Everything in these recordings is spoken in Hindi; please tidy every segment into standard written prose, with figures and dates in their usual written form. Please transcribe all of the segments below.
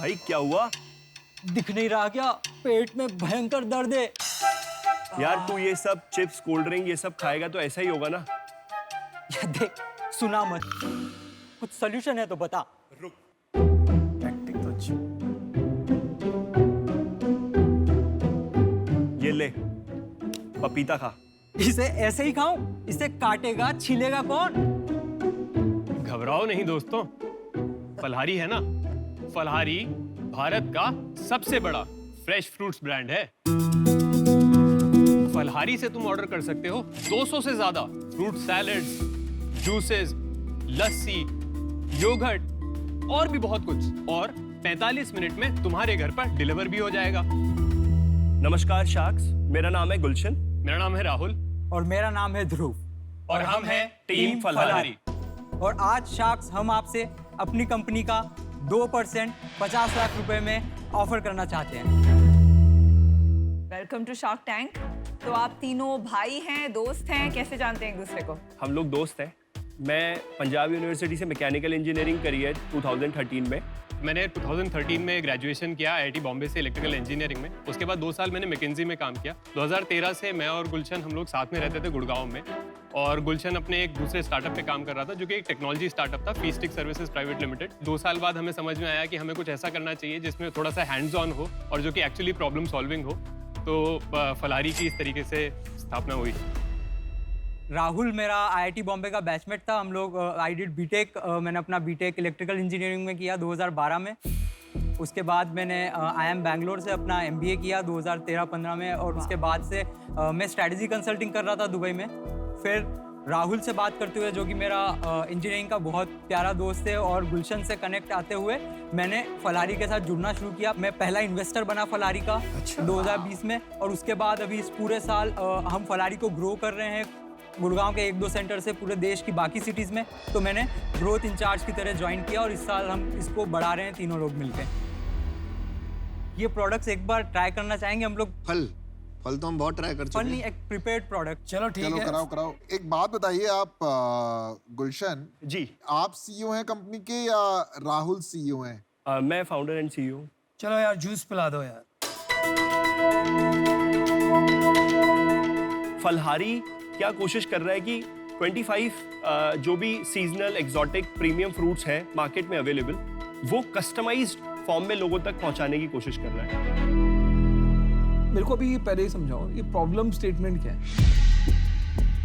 भाई क्या हुआ? दिख नहीं रहा क्या? पेट में भयंकर दर्द है। यार तू ये सब चिप्स कोल्ड ड्रिंक ये सब खाएगा तो ऐसा ही होगा ना। या देख, सुना मत, कुछ सोल्यूशन है तो बता। रुक, टैक्टिक तो अच्छी। ये ले पपीता खा। इसे ऐसे ही खाऊं? इसे काटेगा छीलेगा कौन? घबराओ नहीं दोस्तों, फलहारी है ना, फलहारी भारत का सबसे बड़ा फ्रेश फ्रूट्स ब्रांड है। फलहारी से तुम ऑर्डर कर सकते हो 200 से ज्यादा फ्रूट सैलेड्स, जूसेस, लस्सी, योगर्ट और भी बहुत कुछ, और 45 मिनट में तुम्हारे घर पर डिलीवर भी हो जाएगा। नमस्कार शार्क्स, मेरा नाम है गुलशन। मेरा नाम है राहुल और मेरा नाम है ध्रुव। और हम हैं टीम फलहारी। और आज शार्क्स हम आपसे अपनी कंपनी का 2% 50 लाख रुपए में ऑफर करना चाहते हैं। Welcome to Shark Tank. तो आप तीनों भाई हैं, दोस्त हैं, कैसे जानते हैं एक दूसरे को? हम लोग दोस्त हैं। मैं पंजाब यूनिवर्सिटी से मैकेनिकल इंजीनियरिंग करी है 2013 में। मैंने 2013 में ग्रेजुएशन किया आईआईटी बॉम्बे से इलेक्ट्रिकल इंजीनियरिंग में। उसके बाद 2 साल मैंने मैकेंजी में काम किया। 2013 से मैं और गुलशन हम लोग साथ में रहते थे गुड़गांव में, और गुलशन अपने एक दूसरे स्टार्टअप पे काम कर रहा था जो कि एक टेक्नोलॉजी स्टार्टअप था, फीस्टिक सर्विसेज प्राइवेट लिमिटेड। 2 साल बाद हमें समझ में आया कि हमें कुछ ऐसा करना चाहिए जिसमें थोड़ा सा हैंड्स ऑन हो और जो कि एक्चुअली प्रॉब्लम सॉल्विंग हो। तो फलहारी की इस तरीके से स्थापना हुई। राहुल मेरा आईआईटी बॉम्बे का बैचमेट था। हम लोग आई डिड बीटेक, मैंने अपना बीटेक इलेक्ट्रिकल इंजीनियरिंग में किया 2012 में। उसके बाद मैंने IIM बैंगलोर से अपना MBA किया 2013-15 में, और उसके बाद से मैं स्ट्रैटेजी कंसल्टिंग कर रहा था दुबई में। फिर राहुल से बात करते हुए, जो कि मेरा इंजीनियरिंग का बहुत प्यारा दोस्त है, और गुलशन से कनेक्ट आते हुए मैंने फलहारी के साथ जुड़ना शुरू किया। मैं पहला इन्वेस्टर बना फलहारी का 2020 में, और उसके बाद अभी इस पूरे साल हम फलहारी को ग्रो कर रहे हैं गुड़गांव के 1-2 सेंटर से पूरे देश की बाकी सिटीज़ में। तो मैंने ग्रोथ इंचार्ज की तरह ज्वाइन किया, और इस साल हम इसको बढ़ा रहे हैं तीनों लोग मिलकर। ये प्रोडक्ट्स एक बार ट्राई करना चाहेंगे हम लोग। फल तो हम बहुत ट्राई कर चुके फल हैं। नहीं, एक प्रिपेयर्ड प्रोडक्ट। चलो ठीक है, कराओ। एक बात बताइए आप, गुलशन जी। आप CEO हैं कंपनी के या राहुल CEO हैं? मैं फाउंडर एंड CEO। चलो यार जूस पिला दो यार। फलहारी क्या कोशिश कर रहा है कि 25 जो भी सीजनल एक्सोटिक प्रीमियम फ्रूट्स हैं मार्केट में अवेलेबल, वो कस्टमाइज्ड फॉर्म में लोगों तक पहुंचाने की कोशिश कर रहा है। मेरे को अभी पहले ही समझाओ, ये प्रॉब्लम स्टेटमेंट क्या है?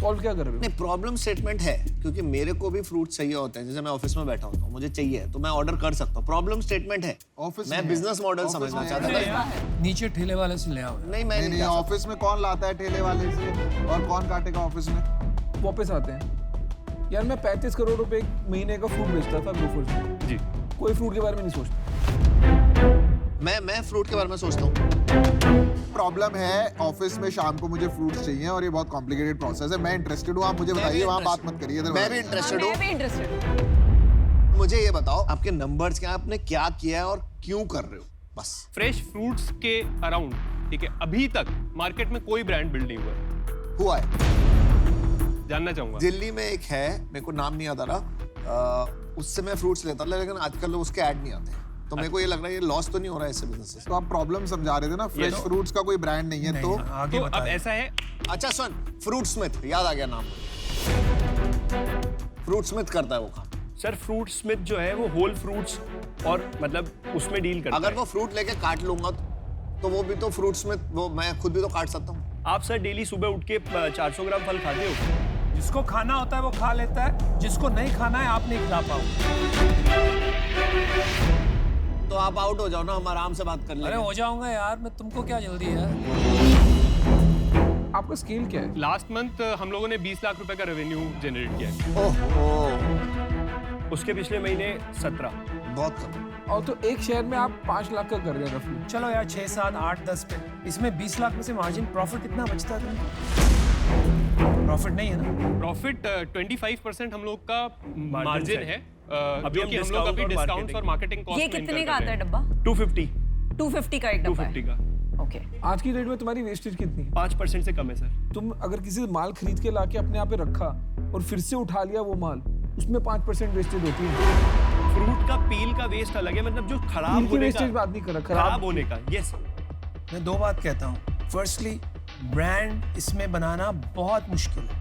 सॉल्व क्या कर रहे हो? नहीं, प्रॉब्लम स्टेटमेंट है क्योंकि मेरे को भी फ्रूट चाहिए होते हैं। जैसे मैं ऑफिस में बैठा होता हूँ, मुझे चाहिए तो मैं ऑर्डर कर सकता हूँ। प्रॉब्लम स्टेटमेंट है। ऑफिस मैं बिजनेस मॉडल समझना चाहता था। नीचे ठेले वाले से ले आओ। नहीं, मैं नहीं, ऑफिस में कौन लाता है ठेले वाले से, और कौन काटेगा ऑफिस में? वापस आते हैं यार। मैं 35 करोड़ रुपए एक महीने का फ्रूट बेचता था ग्रोफर्स में। जी। कोई फ्रूट के बारे में नहीं सोचता। मैं फ्रूट के बारे में सोचता हूँ। प्रॉब्लम है ऑफिस में, शाम को मुझे फ्रूट्स चाहिए और ये बहुत कॉम्प्लिकेटेड प्रोसेस है। मैं इंटरेस्टेड हूँ, आप मुझे बताइए, वहाँ बात मत करिए। मैं भी इंटरेस्टेड हूँ। मैं भी इंटरेस्टेड। मुझे ये बताओ, आपके नंबर्स क्या, आपने क्या किया है और क्यों कर रहे हो? बस। फ्रेश फ्रूट्स के अराउंड, ठीक है, अभी तक मार्केट में कोई ब्रांड बिल्ड नहीं हुआ है। हुआ है, जानना चाहूंगा। दिल्ली में एक है, मेरे को नाम नहीं याद आ रहा, उससे मैं फ्रूट्स लेता था, लेकिन आजकल उसके ऐड नहीं आते। तो मेरे को ये लग रहा है ये लॉस तो नहीं हो रहा है इससे बिजनेस से। तो आप प्रॉब्लम समझा रहे थे ना, फ्रेश फ्रूट्स का कोई ब्रांड नहीं है। तो आगे तो अब बताइए। ऐसा है, अच्छा सुन, फ्रूट स्मिथ, याद आ गया नाम। फ्रूट स्मिथ करता है वो काम। सर फ्रूट स्मिथ जो है वो होल फ्रूट्स और मतलब उसमें डील करता अगर है। वो फ्रूट लेके काट लूंगा तो वो भी तो फ्रूट स्मिथ, वो मैं खुद भी तो काट सकता हूँ। आप सर डेली सुबह उठ के 400 ग्राम फल खाते हो? जिसको खाना होता है वो खा लेता है, जिसको नहीं खाना है आप नहीं खिला पाओ। तो आप आउट हो जाओ ना, हम आराम से बात कर लेंगे। अरे हो जाऊंगा यार, मैं तुमको क्या जल्दी है? आपका स्केल क्या है? लास्ट मंथ हम लोगों ने 20 लाख रुपए का रेवेन्यू जनरेट किया है। ओह, उसके पिछले महीने 17। बहुत कम। और तो एक शेयर में आप 5 लाख का कर रहे हैं रफली। चलो यार 6, 7, 8, 10 पे, इसमें 20 लाख में से मार्जिन प्रॉफिट कितना बचता है तुम्हें? प्रॉफिट नहीं है ना? प्रॉफिट 25% हम लोग का मार्जिन है, अभी जो हम कि हम लोग अभी discount और डिस्काउंट और मार्केटिंग कॉस्ट ये कितने का आता है डब्बा? 250 250 का एक डब्बा है। 250 का ओके। आज की डेट में तुम्हारी वेस्टेज कितनी है? 5% से कम है सर। तुम अगर किसी से माल खरीद के लाके अपने यहाँ पे रखा और फिर से उठा लिया वो माल, उसमें 5% वेस्टेज होती है। फ्रूट का पील का वेस्ट अलग है, मतलब जो खराब Peel की होने wastage का, बात नहीं कर रहा, खराब होने का। यस, मैं दो बात कहता हूँ। फर्स्टली ब्रांड इसमें बनाना बहुत मुश्किल है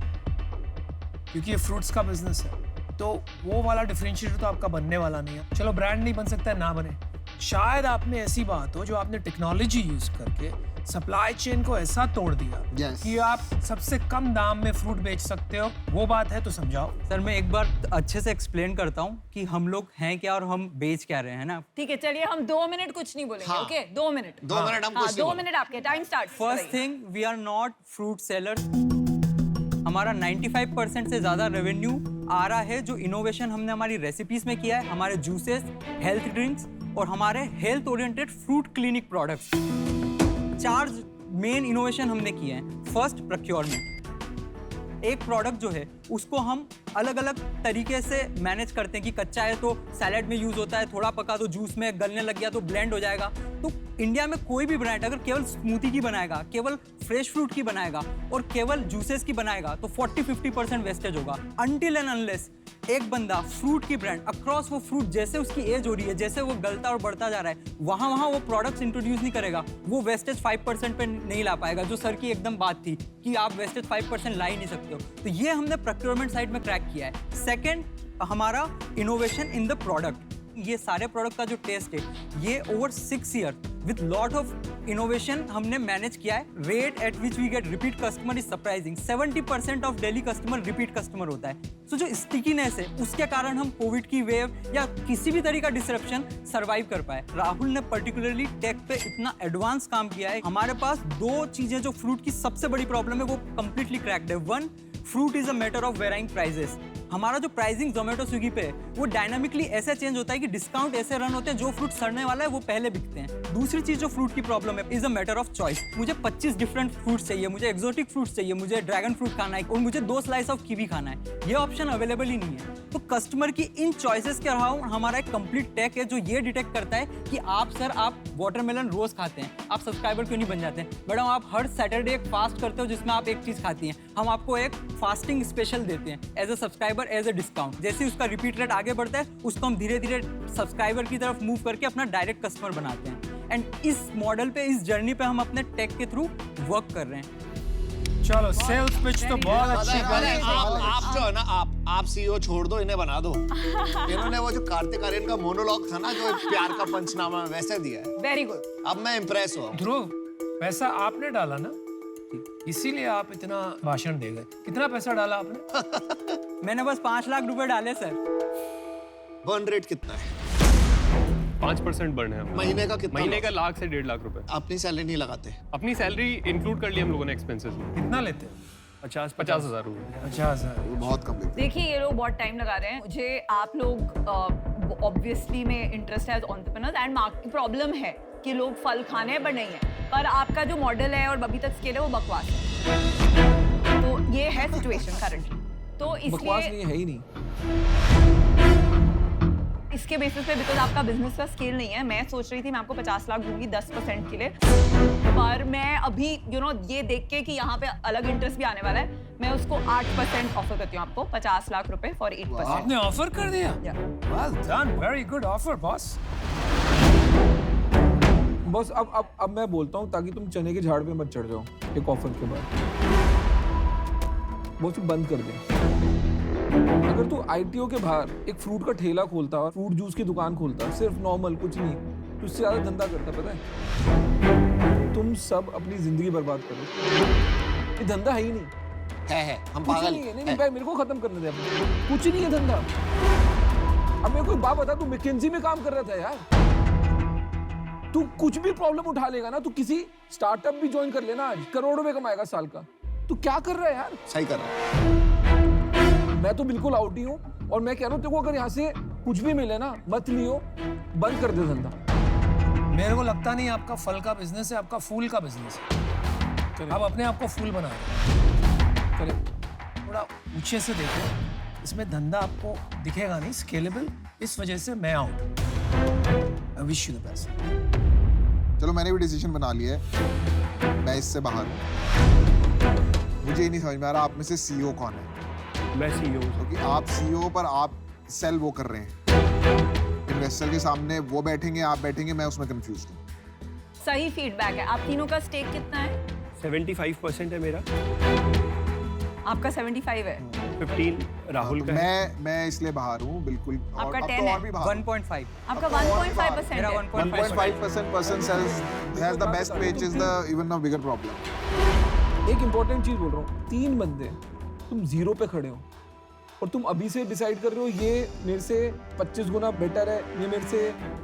क्योंकि ये फ्रूट्स का बिजनेस है, तो वो वाला डिफरेंशिएटर तो आपका बनने वाला नहीं है। चलो ब्रांड नहीं बन सकता है, ना बने। शायद आप में ऐसी बात हो जो आपने टेक्नोलॉजी यूज करके सप्लाई चेन को ऐसा तोड़ दिया Yes. कि आप सबसे कम दाम में फ्रूट बेच सकते हो। वो बात है तो समझाओ। सर मैं एक बार अच्छे से एक्सप्लेन करता हूँ कि हम लोग हैं क्या और हम बेच क्या रहे हैं ना। ठीक है, चलिए हम 2 मिनट कुछ नहीं बोलेंगे। हाँ। Okay, 2 minute. 2 मिनट हम हाँ, कुछ 2 मिनट आपके। Time start. First thing, we are not fruit sellers. हमारा 95% से ज़्यादा रेवेन्यू आ रहा है जो इनोवेशन हमने हमारी रेसिपीज में किया है, हमारे जूसेस, हेल्थ ड्रिंक्स और हमारे health oriented fruit clinic products. 4 main innovation हमने किए हैं। First, procurement. एक प्रोडक्ट जो है उसको हम अलग अलग तरीके से मैनेज करते हैं कि कच्चा है तो सैलेड में यूज होता है, थोड़ा पका तो जूस में, गलने लग गया तो ब्लेंड हो जाएगा। तो इंडिया में कोई भी ब्रांड अगर केवल स्मूदी की बनाएगा, केवल फ्रेश फ्रूट की बनाएगा और केवल जूसेस की बनाएगा तो 40-50% वेस्टेज होगा। अनटिल एंड अनलेस एक बंदा फ्रूट की ब्रांड अक्रॉस वो फ्रूट जैसे उसकी एज हो रही है, जैसे वो गलता और बढ़ता जा रहा है, वहां वो प्रोडक्ट्स इंट्रोड्यूस नहीं करेगा, वो वेस्टेज 5% पे नहीं ला पाएगा। जो सर की एकदम बात थी कि आप वेस्टेज 5% ला ही नहीं सकते हो, तो ये हमने प्रोक्योरमेंट साइड में क्रैक किया है। सेकेंड, हमारा इनोवेशन इन द प्रोडक्ट। ये सारे प्रोडक्ट का जो टेस्ट है ये over 6 year with lot of innovation हमने मैनेज किया है। Rate at which we get repeat customer is surprising. 70% of daily customer repeat customer होता है। सो जो स्टिकीनेस है उसके कारण हम कोविड की वेव या किसी भी तरीके का डिसरप्शन सर्वाइव कर पाए। राहुल ने पर्टिकुलरली टेक पे इतना एडवांस काम किया है। हमारे पास 2 चीजें जो फ्रूट की सबसे बड़ी प्रॉब्लम है वो कंप्लीटली क्रैक्ड है। 1, fruit is a matter of varying prices. हमारा जो प्राइसिंग जोमेटो स्विगी पे है वो डायनामिकली ऐसे चेंज होता है कि डिस्काउंट ऐसे रन होते हैं जो फ्रूट सड़ने वाला है वो पहले बिकते हैं। दूसरी चीज जो फ्रूट की प्रॉब्लम है is a matter of choice. मुझे 25 डिफरेंट फ्रूट्स चाहिए, मुझे एक्सोटिक फ्रूट्स चाहिए, मुझे ड्रैगन फ्रूट खाना है और मुझे 2 स्लाइस ऑफ कीवी खाना है। ये ऑप्शन अवेलेबल ही नहीं है। तो कस्टमर की इन चॉइसेस के अराउंड हमारा एक कंप्लीट टेक है जो ये डिटेक्ट करता है कि आप वाटरमेलन रोज खाते हैं, आप सब्सक्राइबर क्यों नहीं बन जाते? मैडम आप हर सैटरडे एक फास्ट करते हो जिसमें आप एक चीज खाती हैं, हम आपको एक फास्टिंग स्पेशल देते हैं as a subscriber, as a discount. जैसे उसका रिपीट रेट आगे बढ़ता है उसको हम धीरे धीरे सब्सक्राइबर की तरफ मूव करके अपना डायरेक्ट कस्टमर बनाते हैं। एंड इस मॉडल पे, इस जर्नी पे हम अपने टेक के थ्रू वर्क कर रहे हैं। चलो सेल्स पिच तो बहुत अच्छी अरे, करी। आप जो है ना, आप सीईओ छोड़ दो, इन्हें बना दो। इन्होंने वो जो कार्तिक आर्यन का मोनोलॉग था ना, जो प्यार का पंचनामा, वैसे दिया है। Very good. अब मैं इम्प्रेस हुआ। ध्रुव, पैसा आपने डाला ना, इसीलिए आप इतना भाषण दे गए। कितना पैसा डाला आपने? मैंने बस 5 लाख रुपए डाले सर। बर्न रेट कितना है? 5% बर्न है हमारा। महीने का कितना? महीने का 1 लाख से 1.5 लाख रुपए। अपनी सैलरी नहीं लगाते? अपनी सैलरी इंक्लूड कर ली हम लोगों ने एक्सपेंसेस में। कितना लेते हो? 50,000 रुपए। 50,000। वो बहुत कम लेते देखिए ये लोग बहुत टाइम लगा रहे हैं। मुझे आप लोग ऑब्वियसली में इंटरेस्ट है as entrepreneurs and market problem है कि लोग फल खाने हैं बट नहीं है। पर आपका जो मॉडल है और अभी तक स्केल है वो बकवास है। तो ये है सिचुएशन करंटली। तो बकवास इसलिए नहीं है ही नहीं। इसके बेसिस पे बिकॉज आपका बिजनेस का स्केल नहीं है, मैं सोच रही थी मैं आपको 50 लाख दूंगी 10% के लिए, पर मैं अभी ये देख के कि यहाँ पे अलग इंटरेस्ट भी आने वाला है, मैं उसको 8% ऑफर करती हूँ आपको, 50 लाख रुपए फॉर 8%। आपने ऑफर कर दिया? Yeah. Well done, very good offer boss. बस अब मैं बोलता हूँ ताकि तुम चने के झाड़ पे मत चढ़ जाओ एक ऑफर के बाद। वो बंद कर दे। अगर तू आईटीओ के बाहर एक फ्रूट का ठेला खोलता और फ्रूट जूस की दुकान खोलता, सिर्फ नॉर्मल कुछ नहीं, तो उससे ज्यादा धंधा करता, पता है? तुम सब अपनी जिंदगी बर्बाद करो। ये धंधा है ही नहीं। है हम कुछ पागल नहीं है। नहीं भाई, मेरे को खत्म करने दे अपने। कुछ नहीं है धंधा। अब मेरे को एक बात बता, तू मैकेंजी में काम कर रहा था यार। तू कुछ भी प्रॉब्लम उठा लेगा ना, तू किसी स्टार्टअप भी ज्वाइन कर लेना, आज करोड़ों में कमाएगा साल का। तू क्या कर रहा है यार? सही कर रहा है। मैं तो बिल्कुल आउट ही हूँ और मैं कह रहा हूँ तेरे को अगर यहाँ से कुछ भी मिले ना, मत लियो, बंद कर दे धंधा। मेरे को लगता नहीं आपका फल का बिजनेस है, आपका फूल का बिजनेस है। आप अपने आप को फूल बना रहे हैं। थोड़ा ऊंचे से देखो, इसमें धंधा आपको दिखेगा नहीं स्केलेबल, इस वजह से मैं out. I wish you the best. चलो मैंने भी डिसीजन बना लिया है, मैं इससे बाहर हूँ। मुझे ही नहीं समझ में आ रहा आप में से सीईओ कौन है? मैं सीईओ हूँ। क्योंकि आप सीईओ पर आप सेल वो कर रहे हैं। इन्वेस्टर के सामने वो बैठेंगे, आप बैठेंगे, मैं उसमें कंफ्यूज हूँ। सही फीडबैक है। आप तीनों का स्टेक कितना है? 75% है मेरा, आपका 75 है। 15 राहुल का है। मैं इसलिए बाहर हूँ बिल्कुल। और आपका अब 10 तो है। और भी बाहर हूँ। 1.5 आपका 1.5% मेरा है। 1.5 1.5% has the best pitch is the even a bigger problem. एक इंपॉर्टेंट चीज बोल रहा हूँ, 3 बंदे तुम 0 पे खड़े हो और तुम अभी से डिसाइड कर रहे हो ये मेरे से 25 गुना बेटर है, ये मेरे से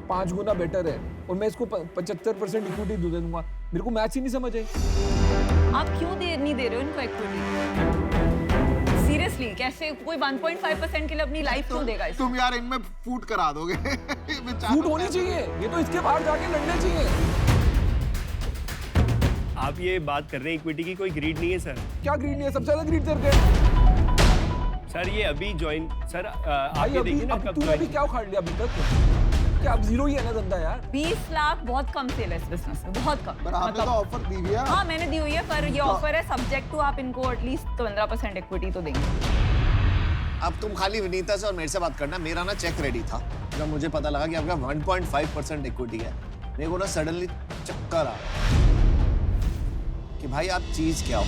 5 गुना बेटर है और मैं इसको 75% इक्विटी दे दूंगा। मेरे को मैच ही नहीं समझ आई। आप क्यों नहीं दे रहे हो इनको इक्विटी? सीरियसली, कैसे कोई 1.5% के लिए अपनी लाइफ क्यों देगा इसको? तुम यार इनमें फूट करा दोगे। फूट होनी चाहिए, ये तो इसके बाहर जाके लड़ने चाहिए। आप ये बात कर रहे हैं इक्विटी की, कोई ग्रीड नहीं है सर। क्या ग्रीड नहीं है? सबसे ज्यादा ग्रीड तेरे को। सर ये अभी ज्वाइन, सर आप भाई ये अभी देखिए ना कब तूने अभी ज्वाइन। क्या उखाड़ लिया अभी तक? क्या अब 0 ही है ना धंधा यार? 20 लाख बहुत कम सेल है इस बिजनेस में, बहुत कम। पर आपने तो ऑफर दी है। हाँ मैंने दी हुई है, पर ये ऑफर है सब्जेक्ट टू आप इनको एटलीस्ट 15% इक्विटी तो देंगे। अब तुम खाली विनीता से और मेरे से बात करना। मेरा ना चेक रेडी था जब मुझे पता लगा कि आपका 1.5% इक्विटी है। मेरे को ना सडनली चक्कर आ कि भाई आप चीज क्या हो।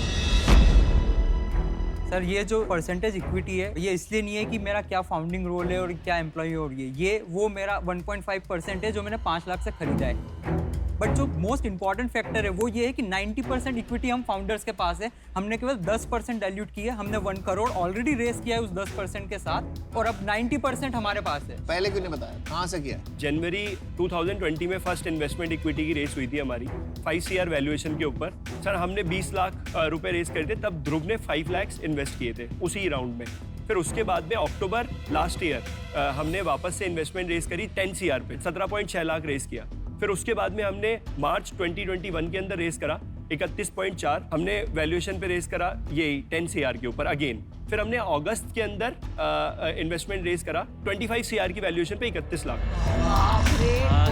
सर ये जो परसेंटेज इक्विटी है ये इसलिए नहीं है कि मेरा क्या फाउंडिंग रोल है और क्या एम्प्लॉय हो रही है, ये वो मेरा 1.5% है जो मैंने 5 लाख से खरीदा है। बट जो मोस्ट इंपॉर्टेंट फैक्टर है वो ये है कि 90% इक्विटी हम फाउंडर्स के पास है। हमने केवल 10% डाइल्यूट किया है। हमने 1 करोड़ ऑलरेडी रेस किया है उस 10% के साथ और अब 90% हमारे पास है। पहले क्यों नहीं बताया? कहाँ से किया? जनवरी 2020 में फर्स्ट इन्वेस्टमेंट इक्विटी की रेस हुई थी हमारी 5 CR वैल्यूएशन के ऊपर। सर हमने 20 लाख रुपए रेस करे थे, तब ध्रुव ने 5 लाख इन्वेस्ट किए थे उसी राउंड में। फिर उसके बाद में अक्टूबर लास्ट ईयर हमने वापस से इन्वेस्टमेंट रेस करी 10 CR पे, 17.6 लाख रेस किया। फिर उसके बाद में हमने मार्च 2021 के अंदर रेस करा 31.4, हमने वैल्यूएशन पे रेस करा यही 10 CR के ऊपर अगेन। फिर हमने अगस्त के अंदर इन्वेस्टमेंट रेस करा 25 CR की वैल्यूएशन पे 31 लाख।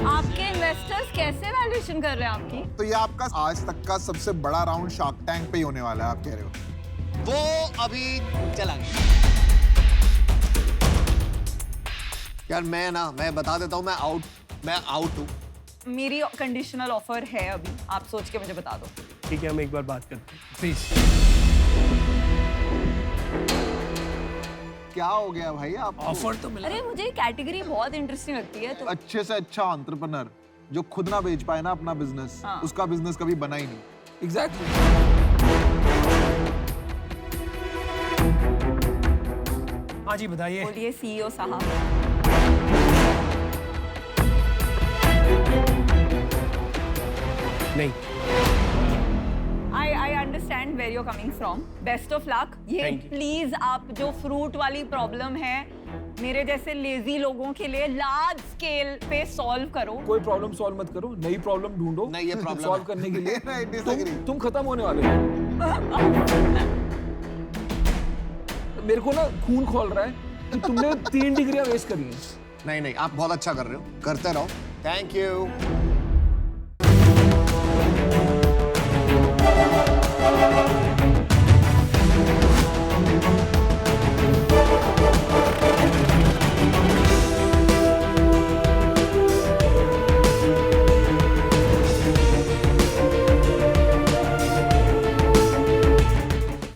आपके इन्वेस्टर्स कैसे वैल्यूएशन कर रहे हैं आपकी? तो ये आपका आज तक का सबसे बड़ा राउंड शार्क टैंक पे ही होने वाला है, आप कह रहे हो? वो अभी चला गया यार। मैं बता देता हूँ, मैं आउट हूँ। मेरी कंडीशनल ऑफर है अभी, आप सोच के मुझे बता दो। ठीक है, हम एक बार बात करते हैं प्लीज। क्या हो गया भाई आप? ऑफर तो मिला। अरे मुझे ये कैटेगरी बहुत इंटरेस्टिंग लगती है तो अच्छे से अच्छा एंटरप्रेन्योर जो खुद ना बेच पाए ना अपना बिजनेस, हाँ। उसका बिजनेस कभी बना ही नहीं। एग्जैक्टली। हाँ जी बताइए। बोलिए CEO साहब। नहीं। I understand where you're coming from. Best of luck. ये Thank you. प्लीज आप जो फ्रूट वाली प्रॉब्लम है मेरे जैसे लेजी लोगों के लिए लार्ज स्केल पे सॉल्व करो। कोई प्रॉब्लम सॉल्व मत करो, नई प्रॉब्लम ढूंढो। नहीं, ये problem सॉल्व है। करने के लिए नहीं, disagree। तुम खत्म होने वाले हो। मेरे को ना खून खोल रहा है कि तुमने 3 डिग्रियां वेस्ट करी हैं। नहीं, आप बहुत अच्छा कर रहे हो, करते रहो। Thank you.